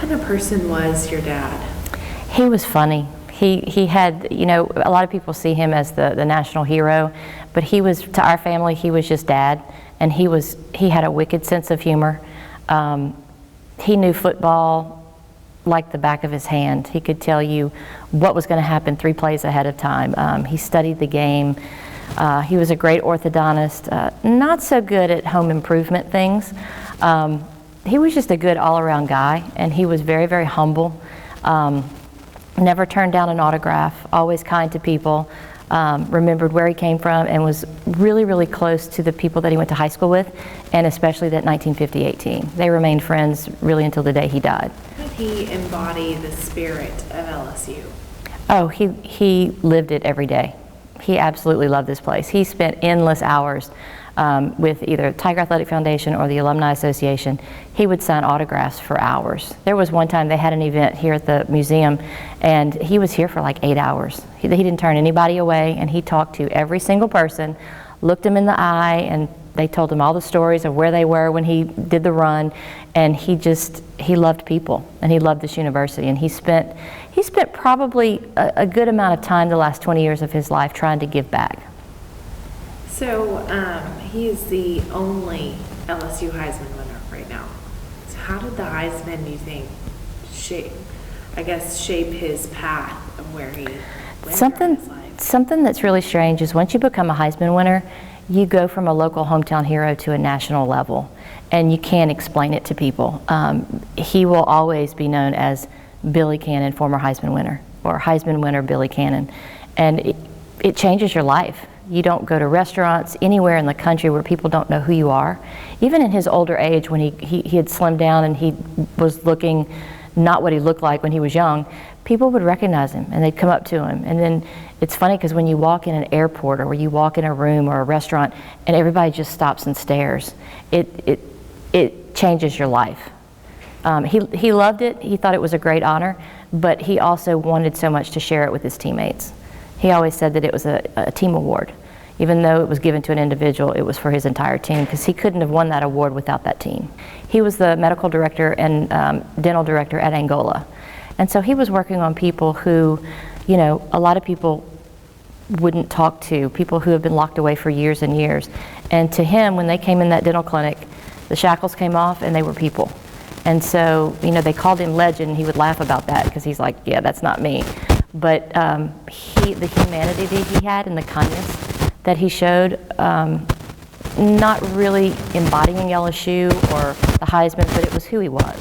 kind of person was your dad? He was funny. He had, you know, a lot of people see him as the national hero, but he was, to our family, he was just dad, and he had a wicked sense of humor. He knew football like the back of his hand. He could tell you what was going to happen 3 plays ahead of time. He studied the game. He was a great orthodontist, not so good at home improvement things. He was just a good all-around guy, and he was very, very humble. Never turned down an autograph, always kind to people, remembered where he came from, and was really, really close to the people that he went to high school with, and especially that 1950-80 team. They remained friends really until the day he died. How did he embody the spirit of LSU? Oh, he lived it every day. He absolutely loved this place. He spent endless hours with either Tiger Athletic Foundation or the Alumni Association. He would sign autographs for hours. There was one time they had an event here at the museum, and he was here for like 8 hours. He didn't turn anybody away, and he talked to every single person, looked them in the eye, and they told him all the stories of where they were when he did the run, and he loved people, and he loved this university, and he spent probably a good amount of time the last 20 years of his life trying to give back. So he is the only LSU Heisman winner right now. So how did the Heisman, do you think, shape his path of where he went in his life? Something that's really strange is once you become a Heisman winner, you go from a local hometown hero to a national level, and you can't explain it to people. He will always be known as Billy Cannon, former Heisman winner, or Heisman winner Billy Cannon, and it changes your life. You don't go to restaurants anywhere in the country where people don't know who you are. Even in his older age, when he had slimmed down and he was looking not what he looked like when he was young, people would recognize him and they'd come up to him. And then it's funny because when you walk in an airport or you walk in a room or a restaurant and everybody just stops and stares, it changes your life. He loved it. He thought it was a great honor, but he also wanted so much to share it with his teammates. He always said that it was a team award. Even though it was given to an individual, it was for his entire team, because he couldn't have won that award without that team. He was the medical director and dental director at Angola. And so he was working on people who, you know, a lot of people wouldn't talk to, people who have been locked away for years and years. And to him, when they came in that dental clinic, the shackles came off and they were people. And so, you know, they called him legend, and he would laugh about that because he's like, yeah, that's not me. But the humanity that he had and the kindness that he showed, not really embodying LSU or the Heisman, but it was who he was.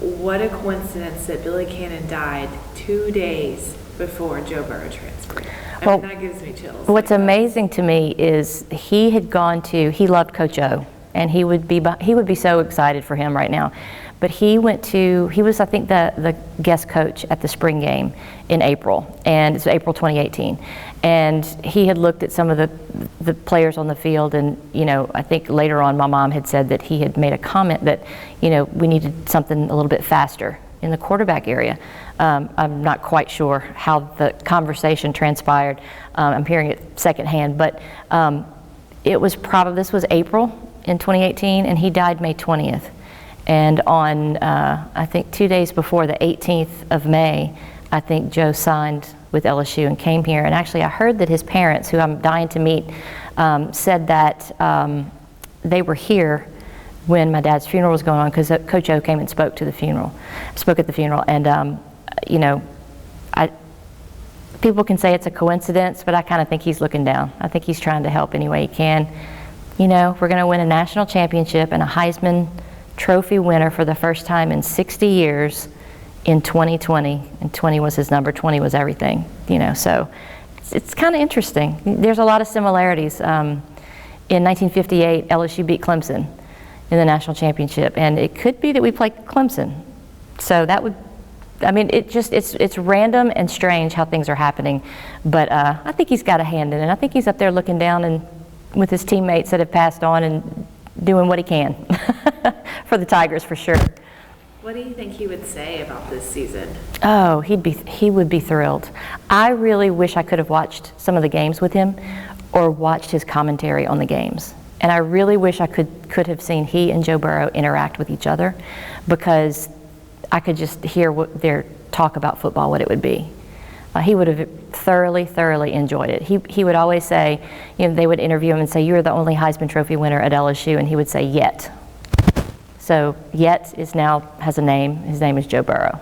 What a coincidence that Billy Cannon died 2 days before Joe Burrow transferred. I mean, that gives me chills. What's amazing to me is he loved Coach O, and he would be so excited for him right now. But he was, I think, the guest coach at the spring game in April, and it's April 2018. And he had looked at some of the players on the field, and, you know, I think later on my mom had said that he had made a comment that, you know, we needed something a little bit faster in the quarterback area. I'm not quite sure how the conversation transpired. I'm hearing it secondhand, but this was April in 2018, and he died May 20th. And on, I think 2 days before, the 18th of May, I think Joe signed with LSU and came here. And actually, I heard that his parents, who I'm dying to meet, said that they were here when my dad's funeral was going on, because Coach O came and spoke at the funeral. And, you know, people can say it's a coincidence, but I kind of think he's looking down. I think he's trying to help any way he can. You know, we're going to win a national championship and a Heisman Trophy winner for the first time in 60 years in 2020, and 20 was his number, 20 was everything, you know, so it's kind of interesting. There's a lot of similarities. In 1958, LSU beat Clemson in the national championship, and it could be that we played Clemson. So that would, I mean, it's random and strange how things are happening, but I think he's got a hand in it. I think he's up there looking down and with his teammates that have passed on and doing what he can for the Tigers, for sure. What do you think he would say about this season? Oh, he would be thrilled. I really wish I could have watched some of the games with him or watched his commentary on the games. And I really wish I could have seen he and Joe Burrow interact with each other, because I could just hear their talk about football, what it would be. He would have thoroughly enjoyed it. He would always say, they would interview him and say, "You're the only Heisman Trophy winner at LSU," and he would say, "Yet." So Yet has a name. His name is Joe Burrow.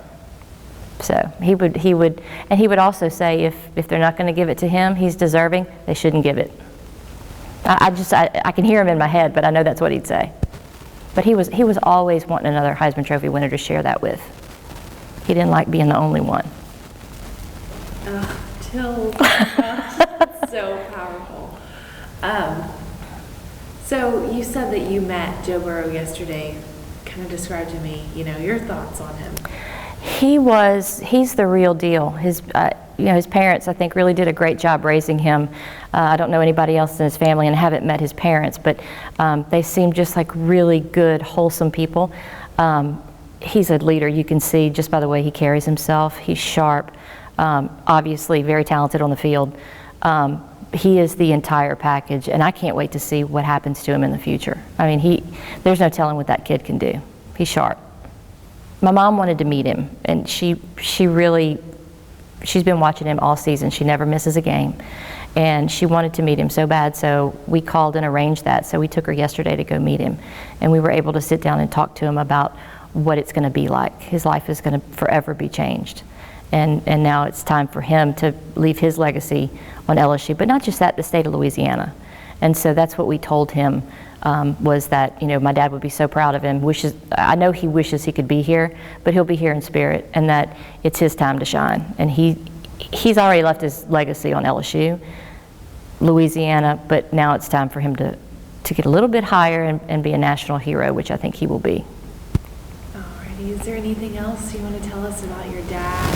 So he would also say if they're not going to give it to him, he's deserving, they shouldn't give it. I can hear him in my head, but I know that's what he'd say. But he was always wanting another Heisman Trophy winner to share that with. He didn't like being the only one. So powerful. So you said that you met Joe Burrow yesterday. Kind of describe to me, your thoughts on him. He's the real deal. His parents, I think, really did a great job raising him. I don't know anybody else in his family and haven't met his parents, but they seem just like really good, wholesome people. He's a leader, you can see just by the way he carries himself. He's sharp, obviously very talented on the field. He is the entire package, and I can't wait to see what happens to him in the future. I mean, there's no telling what that kid can do. He's sharp. My mom wanted to meet him, and she's been watching him all season. She never misses a game, and she wanted to meet him so bad, so we called and arranged that. So we took her yesterday to go meet him, and we were able to sit down and talk to him about what it's going to be like. His life is going to forever be changed, and now it's time for him to leave his legacy on LSU, but not just that, the state of Louisiana. And so that's what we told him, was that my dad would be so proud of him. I know he wishes he could be here, but he'll be here in spirit, and that it's his time to shine. And he's already left his legacy on LSU, Louisiana, but now it's time for him to get a little bit higher and be a national hero, which I think he will be. Alrighty, is there anything else you want to tell us about your dad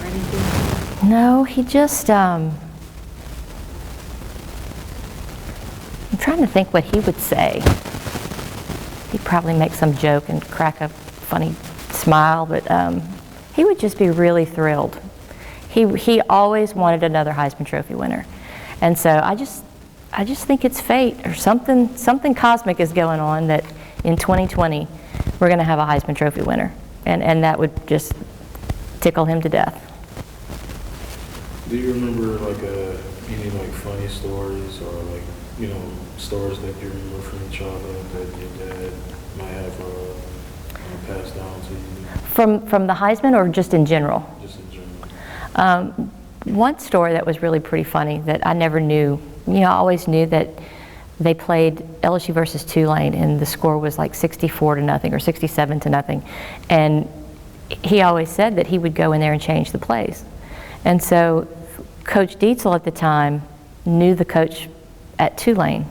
or anything? No, he just, I'm trying to think what he would say. He'd probably make some joke and crack a funny smile, but he would just be really thrilled. He always wanted another Heisman Trophy winner. And so I just think it's fate, or something cosmic is going on, that in 2020 we're going to have a Heisman Trophy winner. And that would just tickle him to death. Do you remember any funny stories or stories that you remember from your childhood that your dad might have passed down to you? From the Heisman, or just in general? Just in general. One story that was really pretty funny that I never knew. I always knew that they played LSU versus Tulane, and the score was like 64-0 or 67-0, and he always said that he would go in there and change the plays. And so Coach Dietzel at the time knew the coach at Tulane,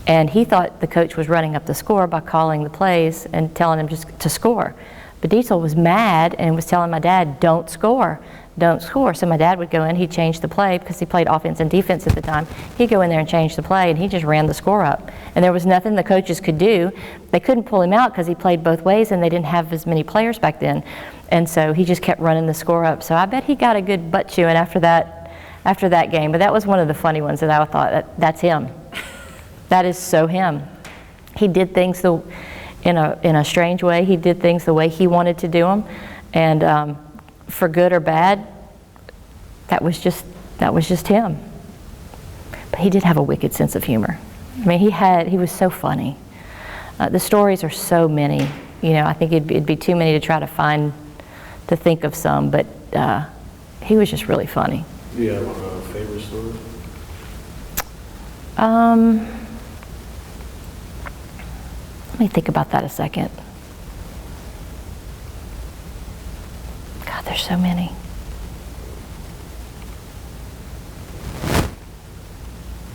and he thought the coach was running up the score by calling the plays and telling him just to score. But Dietzel was mad and was telling my dad, don't score. So my dad would go in, he'd change the play, because he played offense and defense at the time. He'd go in there and change the play, and he just ran the score up. And there was nothing the coaches could do. They couldn't pull him out because he played both ways, and they didn't have as many players back then. And so he just kept running the score up. So I bet he got a good butt chewing after that game. But that was one of the funny ones that I thought, that's him. That is so him. He did things in a strange way. He did things the way he wanted to do them, and for good or bad, that was just him. But he did have a wicked sense of humor. I mean, he was so funny. The stories are so many. I think it'd be too many to try to think of some, but he was just really funny. Do you have a favorite story? Let me think about that a second. God, there's so many.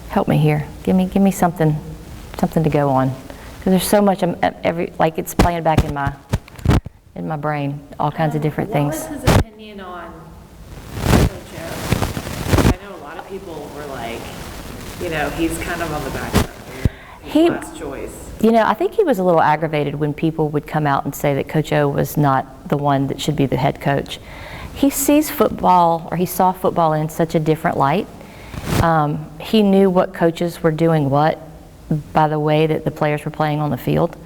Help me here. Give me something to go on, because there's so much. It's playing back in my brain, all kinds of different things. What was his opinion on Coach O? I know a lot of people were like, he's kind of on the back burner. Last choice. I think he was a little aggravated when people would come out and say that Coach O was not the one that should be the head coach. He saw football in such a different light. He knew what coaches were doing what by the way that the players were playing on the field.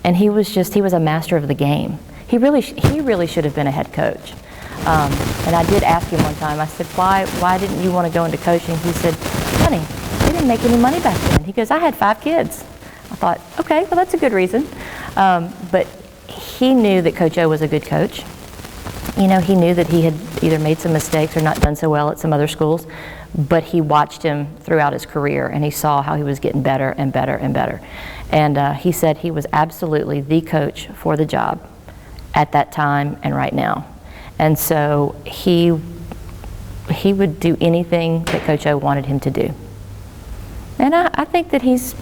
And he was a master of the game. He really should have been a head coach. And I did ask him one time, I said, why didn't you want to go into coaching? He said, honey, they didn't make any money back then. He goes, I had 5 kids. I thought, okay, well, that's a good reason. But he knew that Coach O was a good coach. You know, he knew that he had either made some mistakes or not done so well at some other schools, but he watched him throughout his career, and he saw how he was getting better and better and better. And he said he was absolutely the coach for the job at that time and right now. And so he would do anything that Coach O wanted him to do. And I think that he's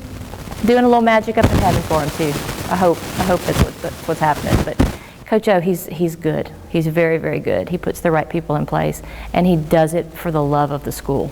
doing a little magic up in heaven for him too. I hope that's what's happening. But Coach O, he's good. He's very, very good. He puts the right people in place, and he does it for the love of the school.